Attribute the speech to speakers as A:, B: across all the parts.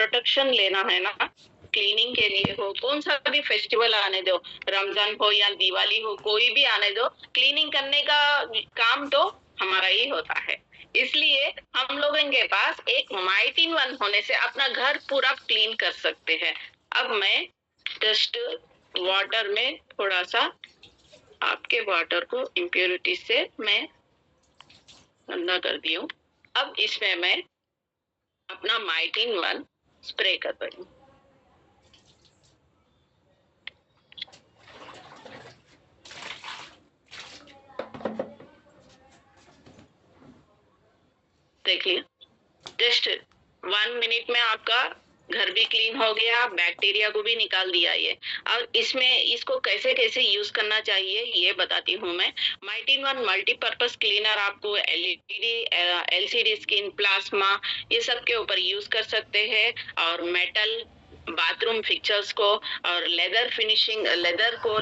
A: Protection लेना है ना, क्लीनिंग के लिए हो, कौन सा भी फेस्टिवल आने दो, रमजान हो या दिवाली हो, कोई भी आने दो, क्लीनिंग करने का काम तो हमारा ही होता है। इसलिए हम लोगों के पास एक माइटी वन होने से अपना घर पूरा क्लीन कर सकते हैं। अब मैं जस्ट वाटर में थोड़ा सा आपके वाटर को इम्प्योरिटी से मैं गंदा कर दी हूँ। अब इसमें मैं अपना माइटिन वन स्प्रे कर रही हूँ। देखिए, जस्ट 1 मिनट में आपका घर भी क्लीन हो गया, बैक्टीरिया को भी निकाल दिया ये। और इसमें इसको कैसे कैसे यूज करना चाहिए ये बताती हूँ मैं। माइटिन वन मल्टीपर्पज क्लीनर आपको एलईडी, एलसीडी स्क्रीन, प्लाज्मा, ये सब के ऊपर यूज कर सकते हैं। और मेटल बाथरूम फिक्चर्स को और लेदर को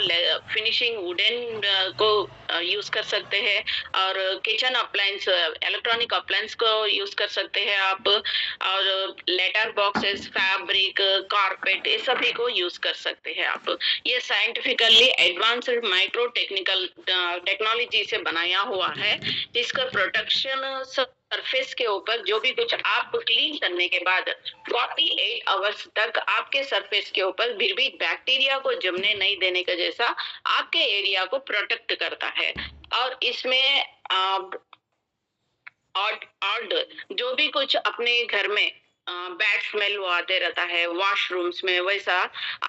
A: फिनिशिंग वुडन को यूज कर सकते हैं। और किचन अप्लायंस, इलेक्ट्रॉनिक अप्लायंस को यूज कर सकते हैं आप। और लेटर बॉक्सेस, फैब्रिक, कारपेट, ये सभी को यूज कर सकते हैं आप। ये साइंटिफिकली एडवांस्ड माइक्रो टेक्नोलॉजी से बनाया हुआ है, जिसका प्रोटेक्शन सरफेस के ऊपर जो भी कुछ आप क्लीन करने के बाद 48 आवर्स तक आपके सरफेस के ऊपर फिर भी बैक्टीरिया को जमने नहीं देने का जैसा आपके एरिया को प्रोटेक्ट करता है। और इसमें ऑड जो भी कुछ अपने घर में बैड स्मेल वो आते रहता है वॉशरूम्स में, वैसा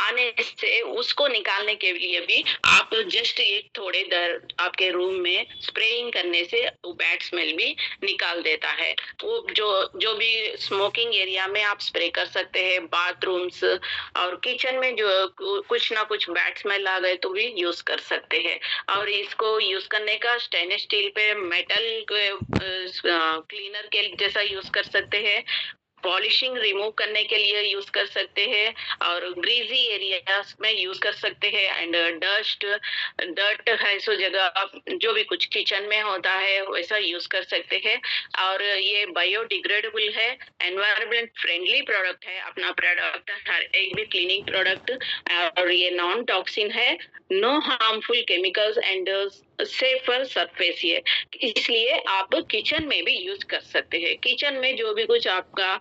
A: आने से उसको निकालने के लिए भी आप जस्ट एक थोड़े देर आपके रूम में स्प्रेइंग करने से वो बैड स्मेल भी निकाल देता है। वो जो भी स्मोकिंग एरिया में आप स्प्रे कर सकते हैं, बाथरूम्स और किचन में जो कुछ ना कुछ बैड स्मेल आ गए तो भी यूज कर सकते हैं। और इसको यूज करने का स्टेनलेस स्टील पे मेटल क्लीनर के जैसा यूज कर सकते हैं, पॉलिशिंग रिमूव करने के लिए यूज कर सकते हैं, और ग्रीजी एरियाज में यूज कर सकते हैं। एंड डर्ट है सो जगह जो भी कुछ किचन में होता है वैसा यूज कर सकते हैं। और ये बायोडिग्रेडेबल है, एनवायरमेंट फ्रेंडली प्रोडक्ट है अपना प्रोडक्ट, हर एक भी क्लीनिंग प्रोडक्ट। और ये नॉन टॉक्सिन है, no harmful chemicals and safer surface ये, इसलिए आप किचन में भी यूज कर सकते हैं। किचन में जो भी कुछ आपका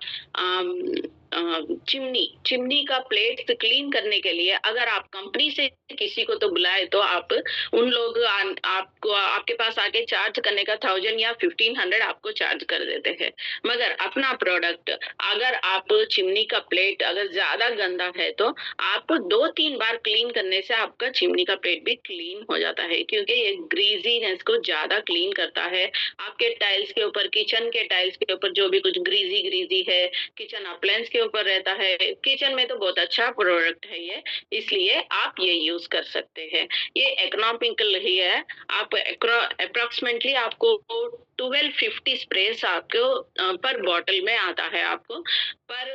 A: चिमनी का प्लेट क्लीन करने के लिए अगर आप कंपनी से किसी को तो बुलाए तो आप उन लोग आपको आपके पास आके चार्ज करने का 1000 या 1500 आपको चार्ज कर देते हैं। मगर अपना प्रोडक्ट अगर आप चिमनी का प्लेट अगर ज्यादा गंदा है तो आप 2-3 बार क्लीन करने से आपका चिमनी का प्लेट भी क्लीन हो जाता है, क्योंकि ये ग्रीजीनेस को ज्यादा क्लीन करता है। आपके टाइल्स के ऊपर, किचन के टाइल्स के ऊपर जो भी कुछ ग्रीजी है किचन अप्लायंस के ऊपर रहता है, किचन में तो बहुत अच्छा प्रोडक्ट है ये, इसलिए आप ये यूज कर सकते हैं। ये इकोनॉमिकल ही है। आप अप्रोक्सीमेटली आपको 1250 स्प्रेस आपको पर बॉटल में आता है आपको, पर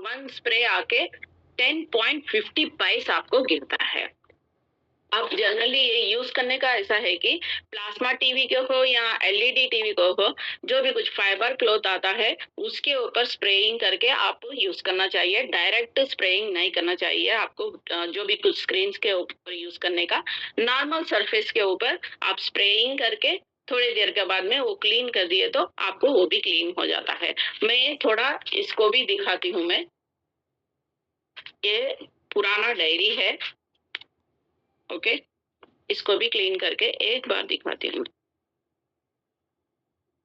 A: 1 स्प्रे आके 10.50 पैस आपको गिरता है। अब जनरली ये यूज करने का ऐसा है कि प्लाज्मा टीवी के हो या एलईडी टीवी को हो, जो भी कुछ फाइबर क्लॉथ आता है उसके ऊपर स्प्रेइंग करके आपको यूज करना चाहिए। डायरेक्ट स्प्रेइंग नहीं करना चाहिए आपको। जो भी कुछ स्क्रीन के ऊपर यूज करने का, नॉर्मल सरफेस के ऊपर आप स्प्रेइंग करके थोड़ी देर के बाद में वो क्लीन कर दिए तो आपको वो भी क्लीन हो जाता है। मैं थोड़ा इसको भी दिखाती हूँ मैं। ये पुराना डायरी है, ओके, इसको भी क्लीन करके एक बार दिखाती हूँ।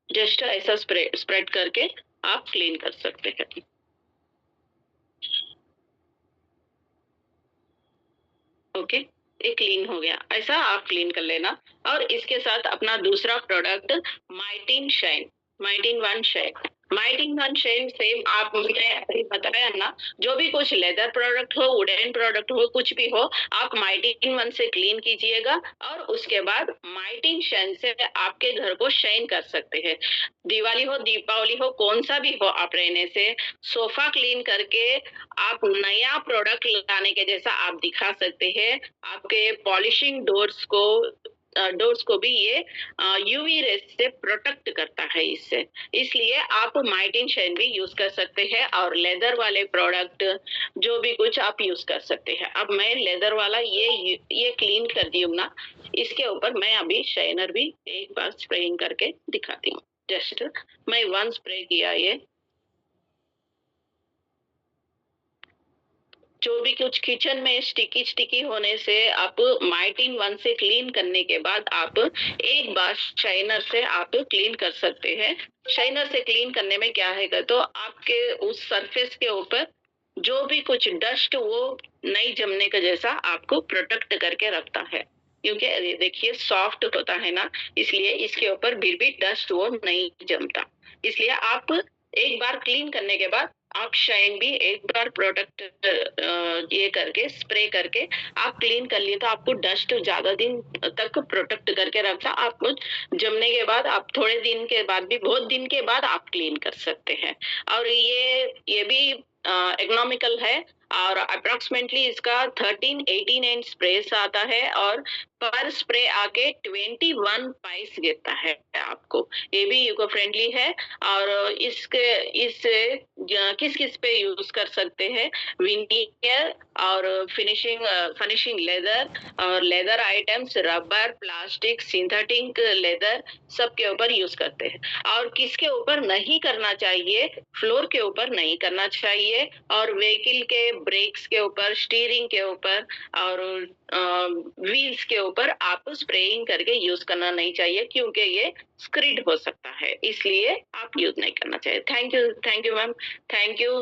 A: जस्ट ऐसा स्प्रेड करके आप क्लीन कर सकते हैं। ओके, ये क्लीन हो गया, ऐसा आप क्लीन कर लेना। और इसके साथ अपना दूसरा प्रोडक्ट माइटिन वन शाइन सेम आप मुझे अभी बताया ना, जो भी कुछ लेदर प्रोडक्ट हो, वुडन प्रोडक्ट हो, कुछ भी हो, आप माइटिन वन से क्लीन कीजिएगा और उसके बाद माइटिन शाइन से आपके घर को शाइन कर सकते हैं। दिवाली हो, दीपावली हो, कौन सा भी हो, आप रहने से सोफा क्लीन करके आप नया प्रोडक्ट लाने के जैसा आप दिखा सकते हैं। आपके पॉलिशिंग डोर्स को डोर्स को भी ये यूवी रेस से प्रोटेक्ट करता है इससे। इसलिए आप माइटिन शाइन भी यूज कर सकते हैं और लेदर वाले प्रोडक्ट जो भी कुछ आप यूज कर सकते हैं। अब मैं लेदर वाला ये क्लीन कर दी हूँ ना, इसके ऊपर मैं अभी शाइनर भी एक बार स्प्रेइंग करके दिखाती हूँ। जस्ट मैं 1 स्प्रे किया ये। जो भी कुछ किचन में स्टिकी स्टिकी होने से आप माइटिन 1 से क्लीन करने के बाद आप एक बार शाइनर से आप क्लीन कर सकते हैं। शाइनर से क्लीन करने में क्या है तो आपके उस सरफेस के ऊपर जो भी कुछ डस्ट वो नहीं जमने का जैसा आपको प्रोटेक्ट करके रखता है। क्योंकि देखिए सॉफ्ट होता है ना, इसलिए इसके ऊपर फिर भी डस्ट वो नहीं जमता। इसलिए आप एक बार क्लीन करने के बाद आप शाइन भी एक बार प्रोडक्ट ये करके स्प्रे करके आप क्लीन कर लिए तो आपको डस्ट ज्यादा दिन तक प्रोटेक्ट करके रखता। आप जमने के बाद आप थोड़े दिन के बाद भी बहुत दिन के बाद आप क्लीन कर सकते हैं। और ये भी इकोनॉमिकल है और अप्रोक्सीमेटली इसका 1389 स्प्रेस आता है और पर स्प्रे आके 21 पाइस गिरता है आपको। ये भी इको फ्रेंडली है। और इससे किस किस पे यूज कर सकते हैं, विनियर और फिनिशिंग लेदर और leather items, rubber, plastic, synthetic leather सबके ऊपर यूज करते हैं। और किसके ऊपर नहीं करना चाहिए, फ्लोर के ऊपर नहीं करना चाहिए और व्हीकल के ब्रेक्स के ऊपर, स्टीयरिंग के ऊपर और व्हील्स के ऊपर आप स्प्रेइंग करके यूज करना नहीं चाहिए क्योंकि ये स्क्रिड हो सकता है, इसलिए आप यूज नहीं करना चाहिए। Thank you ma'am. Thank you.